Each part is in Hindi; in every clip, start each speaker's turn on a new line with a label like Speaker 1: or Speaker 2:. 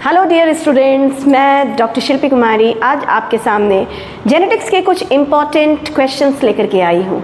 Speaker 1: हेलो डियर स्टूडेंट्स, मैं डॉक्टर शिल्पी कुमारी आज आपके सामने जेनेटिक्स के कुछ इम्पॉर्टेंट क्वेश्चंस लेकर के आई हूँ।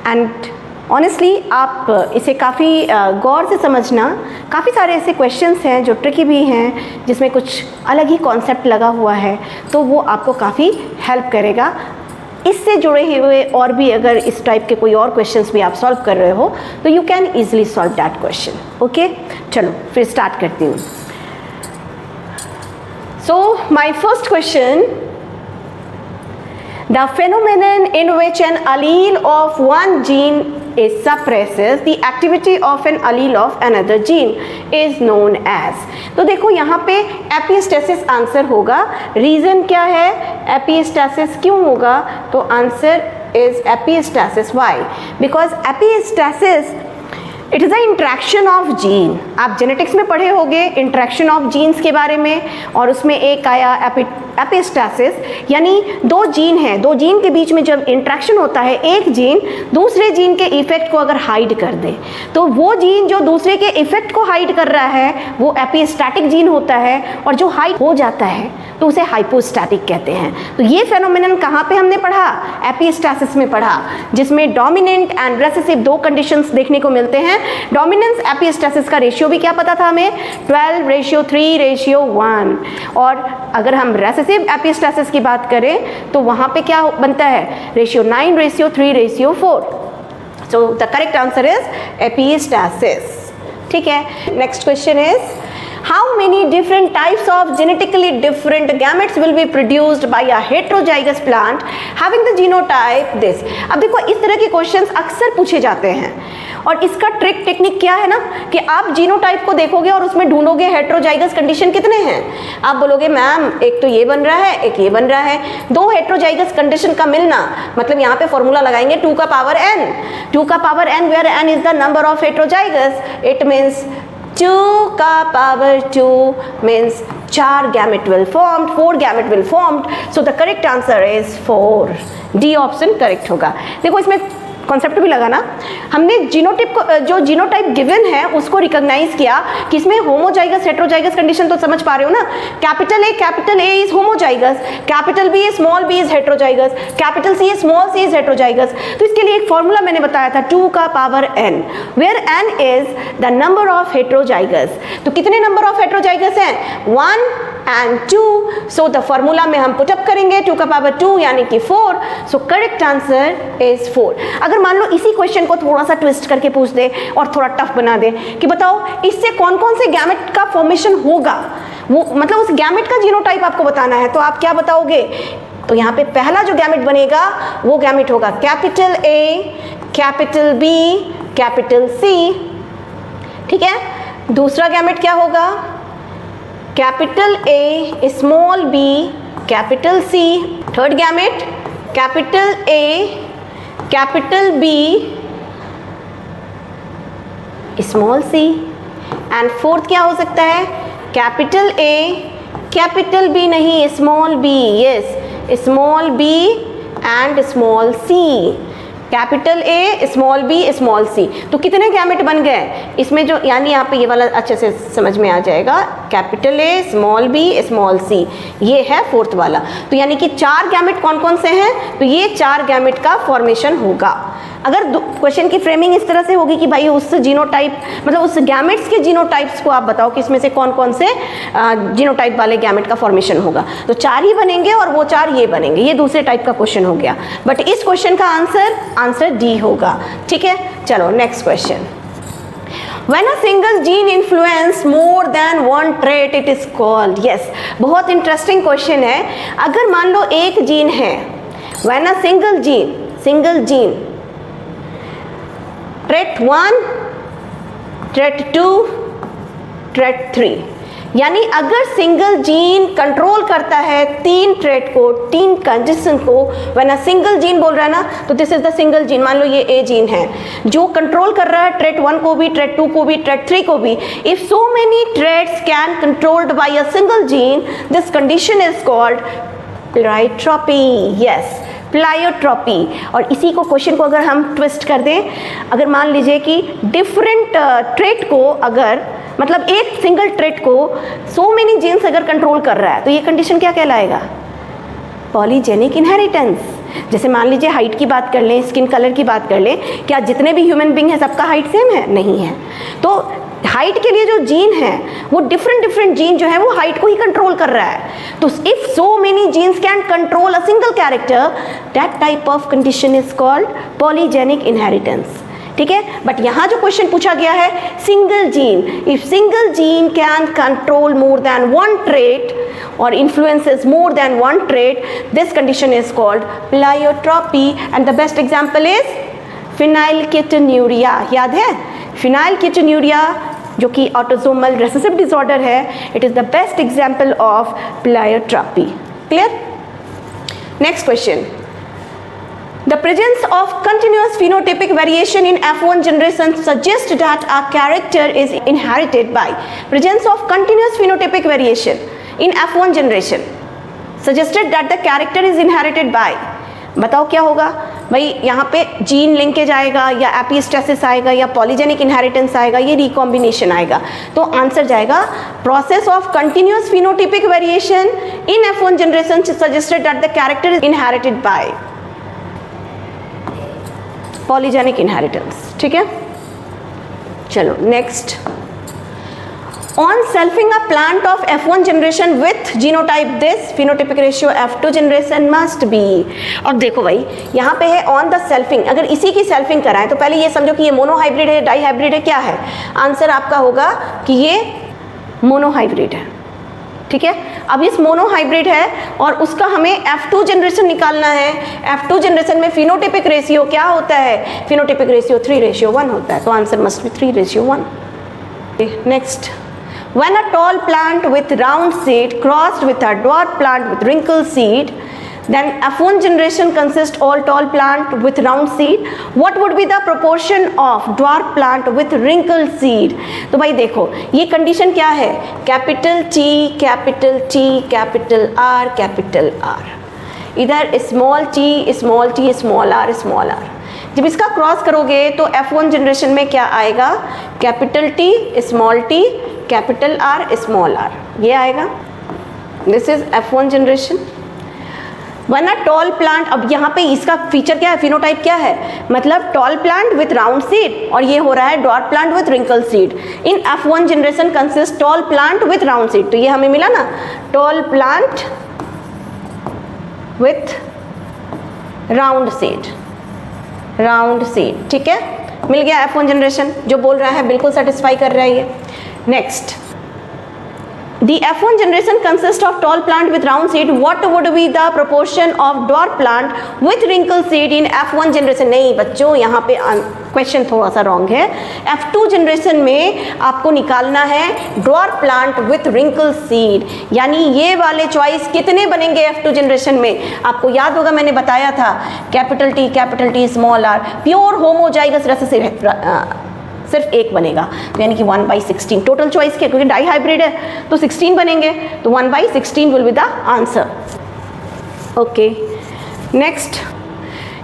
Speaker 1: एंड ऑनेस्टली आप इसे काफ़ी गौर से समझना। काफ़ी सारे ऐसे क्वेश्चंस हैं जो ट्रिकी भी हैं, जिसमें कुछ अलग ही कॉन्सेप्ट लगा हुआ है, तो वो आपको काफ़ी हेल्प करेगा। इससे जुड़े हुए और भी अगर इस टाइप के कोई और क्वेश्चंस भी आप सॉल्व कर रहे हो तो you can easily solve that question. Okay, चलो फिर स्टार्ट करती हूँ। So my first question, the phenomenon in which an allele of one gene is suppresses the activity of an allele of another gene is known as। तो देखो यहाँ पे एपिस्टेसिस आंसर होगा। रीज़न क्या है, एपिस्टेसिस क्यों होगा? तो answer is epistasis. Why? Because epistasis it is a interaction of gene. आप जेनेटिक्स में पढ़े होंगे इंट्रैक्शन ऑफ जीन्स के बारे में, और उसमें एक आया एपिस्टेसिस, यानी दो जीन हैं, दो जीन के बीच में जब इंट्रैक्शन होता है, एक जीन दूसरे जीन के इफेक्ट को अगर हाइड कर दे, तो वो जीन जो दूसरे के इफेक्ट को हाइड कर रहा है वो एपिस्टैटिक जीन होता है, और जो हाइड हो जाता है तो उसे हाइपोस्टैटिक कहते हैं। तो ये फेनोमेनन कहाँ पे हमने पढ़ा? एपिस्टेसिस में पढ़ा, जिसमें डोमिनेंट एंड रेसेसिव दो कंडीशंस देखने को मिलते हैं। डोमिनेंस एपिस्टेसिस का रेशियो भी क्या पता था हमें? 12:3:1। और अगर हम रेसेसिव एपिस्टेसिस की बात करें तो वहाँ पे क्या बनता है? Ratio 9:3:4। So the correct answer is epistasis. ठीक है, next question is how many different types of genetically different gametes will be produced by a heterozygous plant having the genotype this। अब देखो इस तरह के क्वेश्चंस अक्सर पूछे जाते हैं, और इसका ट्रिक टेक्निक क्या है ना कि आप जीनोटाइप को देखोगे और उसमें ढूंढोगे हेटेरोजाइगस कंडीशन कितने हैं। आप बोलोगे मैम एक तो ये बन रहा है, एक ये बन रहा है, दो हेटेरोजाइगस कंडीशन का मिलना, मतलब यहाँ पे फॉर्मूला लगाएंगे 2 का पावर n, 2 का power n where n is the number of heterozygous, it means 2 का power 2 means 4 gamete will formed, 4 gamete will formed, so the correct answer is 4। D option correct होगा। देखो इसमें कॉन्सेप्ट भी लगा ना, हमने जीनोटाइप को, जो जीनोटाइप गिवन है उसको रिकॉग्नाइज किया कि इसमें होमोजाइगस हेटेरोजाइगस कंडीशन तो समझ पा रहे हो ना। Capital A is homozygous, capital B small B is heterozygous, capital C small C is heterozygous. तो इसके लिए एक फॉर्मूला मैंने बताया था 2 का power n, where n is the number of heterozygous. तो कितने नंबर ऑफ हेटेरोजाइगस हैं? 1 and 2। सो द फॉर्मूला में हम पुटअप करेंगे 2 का पावर 2 यानी कि 4। So correct answer is 4। अगर मान लो इसी क्वेश्चन को थोड़ा सा ट्विस्ट करके पूछ दे और थोड़ा टफ बना दे कि बताओ इससे कौन कौन से गैमेट का फॉर्मेशन होगा, वो मतलब उस गैमेट का जीनोटाइप आपको बताना है, तो आप क्या बताओगे? तो यहाँ पे पहला जो गैमेट बनेगा वो गैमेट होगा capital A, capital B, capital C. ठीक है, दूसरा गैमेट क्या होगा? Capital A, small b, capital C. Third gamete capital A, capital B, small c. And fourth क्या हो सकता है? कैपिटल ए, कैपिटल बी नहीं, small b, yes, small b and small c. Capital A, small b, small c. तो कितने गैमेट बन गए इसमें? जो यानी यहाँ पे ये वाला अच्छे से समझ में आ जाएगा, capital A, small b, small c, ये है फोर्थ वाला। तो यानी कि 4 गैमेट कौन कौन से हैं? तो ये 4 गैमेट का फॉर्मेशन होगा। अगर क्वेश्चन की फ्रेमिंग इस तरह से होगी कि भाई उस जीनोटाइप मतलब उस गैमेट्स के जीनोटाइप्स को आप बताओ कि इसमें से कौन कौन से जीनोटाइप वाले गैमेट का फॉर्मेशन होगा, तो 4 ही बनेंगे और वो 4 ये बनेंगे। ये दूसरे टाइप का क्वेश्चन हो गया, बट इस क्वेश्चन का आंसर डी होगा। ठीक है, चलो next question. When a single gene influence more than one trait, it is called। yes, बहुत इंटरेस्टिंग क्वेश्चन है। अगर मान लो एक जीन है, when a single gene trait 1, trait 2, trait 3, यानी अगर सिंगल जीन कंट्रोल करता है 3 ट्रेट को, 3 कंडीशन को, व्हेन अ सिंगल जीन बोल रहा है ना, तो this is the single gene. मान लो ये ए जीन है जो कंट्रोल कर रहा है ट्रेट 1 को भी, ट्रेट 2 को भी, ट्रेट 3 को भी। If so many traits can controlled by a single gene, this condition is called pleiotropy. Yes, pleiotropy. और इसी को क्वेश्चन को अगर हम ट्विस्ट कर दें, अगर मान लीजिए कि डिफरेंट ट्रेट को अगर मतलब एक सिंगल ट्रेट को सो मेनी जीन्स अगर कंट्रोल कर रहा है तो ये कंडीशन क्या कहलाएगा? Polygenic inheritance. जैसे मान लीजिए हाइट की बात कर लें, स्किन कलर की बात कर लें, क्या जितने भी ह्यूमन बींग हैं सबका हाइट सेम है? नहीं है। तो हाइट के लिए जो जीन है वो डिफरेंट जीन जो है वो हाइट को ही कंट्रोल कर रहा है। तो if so many genes can control a single character, that type of condition is called polygenic inheritance. ठीक है, बट यहाँ जो क्वेश्चन पूछा गया है single gene, if single gene can control more than one trait or influences more than one trait, this condition is called pleiotropy and the best example is phenylketonuria। याद है phenylketonuria जो कि autosomal recessive disorder है, it is the best example of pleiotropy। clear? Next question, the presence of continuous phenotypic variation in F1 generation suggests that a character is inherited by presence of continuous phenotypic variation in F1 generation suggested that the character is inherited by। बताओ क्या होगा भाई? यहाँ पे जीन लिंकेज आएगा या एपिस्टेसिस आएगा या पॉलीजेनिक इनहेरिटेंस आएगा, ये रिकॉम्बिनेशन आएगा। तो आंसर जाएगा process of continuous phenotypic variation in F1 generation suggested that the character is inherited by polygenic inheritance. ठीक है, चलो next, on selfing a plant of F1 generation with genotype this, phenotypic ratio F2 generation must be। अब देखो भाई यहाँ पे है on the selfing, अगर इसी की selfing कराएं तो पहले ये समझो कि ये मोनोहाइब्रिड है, डाईहाइब्रिड है, क्या है? आंसर आपका होगा कि ये मोनोहाइब्रिड है। ठीक है, अब इस मोनोहाइब्रिड है और उसका हमें F2 जनरेशन निकालना है। F2 जनरेशन में फिनोटिपिक रेशियो क्या होता है? फिनोटिपिक रेशियो 3:1 होता है, तो answer must B 3:1। Next, when a tall plant with round seed crossed with a dwarf plant with wrinkled seed, then F1 generation consists all tall plant with round seed, what would be the proportion of dwarf plant with wrinkled seed? तो भाई देखो ये कंडीशन क्या है? Capital T capital T capital R capital R, इधर small t small t small r small r। जब इसका क्रॉस करोगे तो F1 जनरेशन में क्या आएगा? Capital T small t capital R small r, ये आएगा। This is F1 generation. One a tall plant, अब यहाँ पे इसका फीचर क्या है? फिनोटाइप क्या है? मतलब tall plant with round seed, और ये हो रहा है डॉट plant with wrinkle seed. In F1 generation consist tall plant with round seed, तो ये हमें मिला ना, tall plant with round seed, round seed. ठीक है, मिल गया F1 जनरेशन। जो बोल रहा है बिल्कुल सेटिस्फाई कर रहा है ये। Next, the F1 generation consists of tall plant with round seed, what would be the proportion of dwarf plant with wrinkled seed in F1 generation? नहीं बच्चों, यहाँ पे क्वेश्चन थोड़ा सा रॉन्ग है। F2 जनरेशन में आपको निकालना है dwarf plant with wrinkled seed, यानी ये वाले चॉइस कितने बनेंगे F2 जनरेशन में? आपको याद होगा मैंने बताया था capital T small r, pure homozygous recessive सिर्फ एक बनेगा, तो यानी कि 1/16 टोटल चॉइस के, क्योंकि डाई हाइब्रिड है तो 16 बनेंगे, तो 1/16 will be the answer. Okay, next,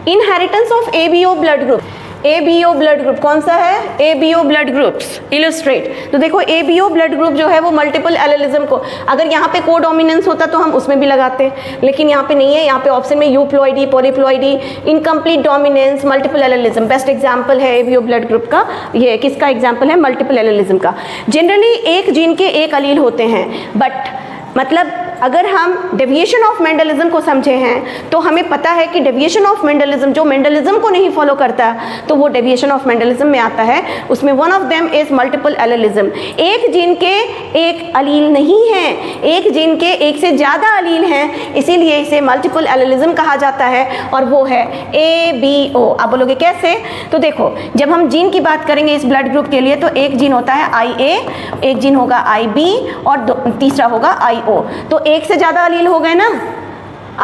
Speaker 1: inheritance of ABO blood group. ABO blood group कौन सा है? ABO blood groups illustrate. तो देखो ABO ब्लड ग्रुप जो है वो मल्टीपल एलेलिज्म को, अगर यहाँ पे कोडोमिनेंस होता तो हम उसमें भी लगाते, लेकिन यहाँ पे नहीं है। यहाँ पे ऑप्शन में euploidy, polyploidy, incomplete dominance, multiple allelism. Best example है ABO ब्लड ग्रुप का, ये किसका एग्जाम्पल है? मल्टीपल एलेलिज्म का। जनरली एक जीन के एक अलील होते हैं, बट मतलब अगर हम डेविएशन ऑफ मेंडलिज्म को समझे हैं तो हमें पता है कि डेविएशन ऑफ मेंडलिज्म जो मेंडलिज्म को नहीं फॉलो करता तो वो डेविएशन ऑफ मेंडलिज्म में आता है। उसमें one of them is multiple allelism. एक जीन के एक अलील नहीं है, एक जीन के एक से ज़्यादा अलील हैं, इसीलिए इसे मल्टीपल एलेलिज्म कहा जाता है, और वो है ABO। आप बोलोगे कैसे? तो देखो, जब हम जीन की बात करेंगे इस ब्लड ग्रुप के लिए तो एक जीन होता है IA, एक जीन होगा IB और तीसरा होगा IO। तो एक से ज़्यादा अलील हो गए ना,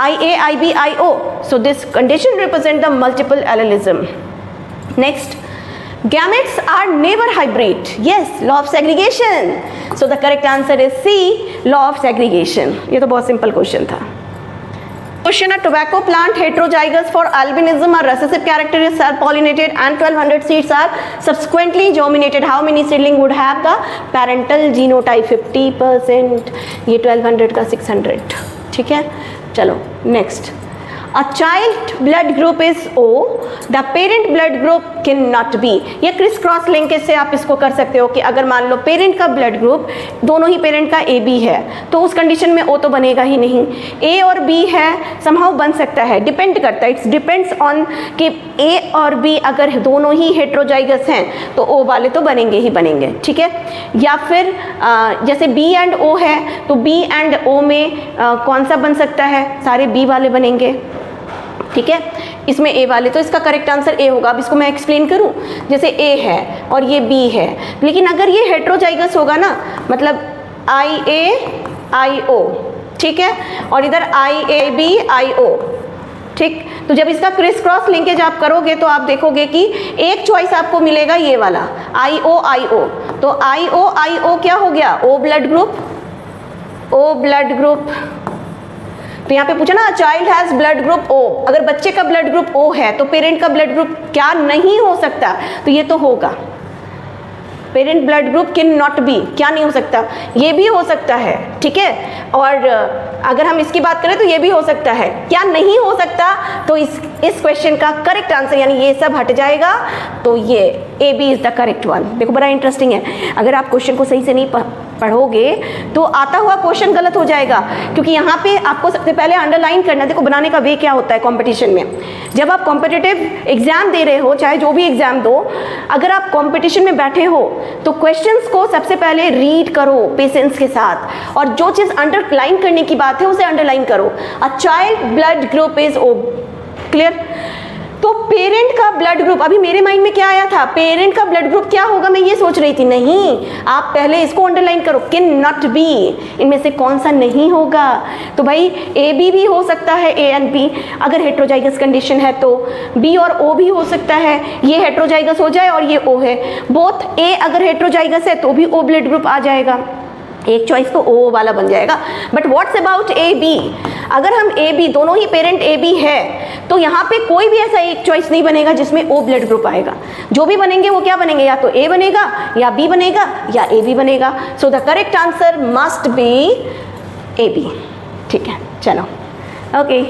Speaker 1: IA, IB, IO, so this condition represent the multiple allelism. Next, gametes are never hybrid. Yes, law of segregation. So the correct answer is C, law of segregation. ये तो बहुत सिंपल क्वेश्चन था। question, a tobacco plant heterozygous for albinism or recessive character is self-pollinated and 1200 seeds are subsequently germinated. How many seedling would have the parental genotype? 50%. ये 1200 का 600. ठीक है, चलो next. A child blood group is O, the parent blood group cannot be. ये क्रिस क्रॉस लिंकेज से आप इसको कर सकते हो कि अगर मान लो पेरेंट का ब्लड ग्रुप दोनों ही पेरेंट का ए बी है तो उस कंडीशन में ओ तो बनेगा ही नहीं, ए और बी है समहाउ बन सकता है, डिपेंड करता है, इट्स डिपेंड्स ऑन कि ए और बी अगर दोनों ही हेट्रोजाइगस हैं तो ओ वाले तो बनेंगे ही बनेंगे, ठीक है। या फिर जैसे बी एंड ओ है तो बी एंड ओ में कौन सा बन सकता है, सारे बी वाले बनेंगे, ठीक है। इसमें ए वाले, तो इसका करेक्ट आंसर ए होगा। अब इसको मैं एक्सप्लेन करूं, जैसे ए है और ये बी है, लेकिन अगर ये हेट्रोजाइगस होगा ना, मतलब आई ए आई ओ, ठीक है, और इधर आई ए बी आई ओ, ठीक। तो जब इसका क्रिस क्रॉस लिंकेज आप करोगे तो आप देखोगे कि एक चॉइस आपको मिलेगा ये वाला आई ओ आई ओ। तो आई ओ क्या हो गया, O blood group, O blood group. तो यहाँ पे पूछा ना child has blood group O, अगर बच्चे का ब्लड ग्रुप ओ है तो पेरेंट का ब्लड ग्रुप क्या नहीं हो सकता, तो ये तो होगा, parent blood group can not be, क्या नहीं हो सकता, ये भी हो सकता है, ठीक है। और अगर हम इसकी बात करें तो ये भी हो सकता है, क्या नहीं हो सकता, तो इस क्वेश्चन का करेक्ट आंसर यानी ये सब हट जाएगा, तो ये A B is the correct one. देखो बड़ा इंटरेस्टिंग है, अगर आप क्वेश्चन को सही से नहीं पढ़ोगे तो आता हुआ क्वेश्चन गलत हो जाएगा, क्योंकि यहाँ पे आपको सबसे पहले अंडरलाइन करना। देखो बनाने का वे क्या होता है कॉम्पिटिशन में, जब आप कॉम्पिटिटिव एग्जाम दे रहे हो, चाहे जो भी एग्जाम दो, अगर आप कॉम्पिटिशन में बैठे हो तो क्वेश्चंस को सबसे पहले रीड करो पेशेंस के साथ, और जो चीज़ अंडरलाइन करने की बात है उसे अंडरलाइन करो। A child blood group is O, clear. तो पेरेंट का ब्लड ग्रुप, अभी मेरे माइंड में क्या आया था, पेरेंट का ब्लड ग्रुप क्या होगा, मैं ये सोच रही थी, नहीं, आप पहले इसको अंडरलाइन करो, कैन नॉट बी, इनमें से कौन सा नहीं होगा। तो भाई ए बी भी हो सकता है, ए एंड बी अगर हेट्रोजाइगस कंडीशन है, तो बी और ओ भी हो सकता है, ये हेट्रोजाइगस हो जाए और ये ओ है, बोथ ए अगर हेट्रोजाइगस है तो भी ओ ब्लड ग्रुप आ जाएगा, एक चॉइस तो ओ वाला बन जाएगा। But what's about A B, अगर हम ए बी दोनों ही पेरेंट ए बी है तो यहाँ पे कोई भी ऐसा एक चॉइस नहीं बनेगा जिसमें ओ ब्लड ग्रुप आएगा, जो भी बनेंगे वो क्या बनेंगे, या तो ए बनेगा या बी बनेगा या ए बी बनेगा। So the correct answer must be A B, ठीक है, चलो ओके।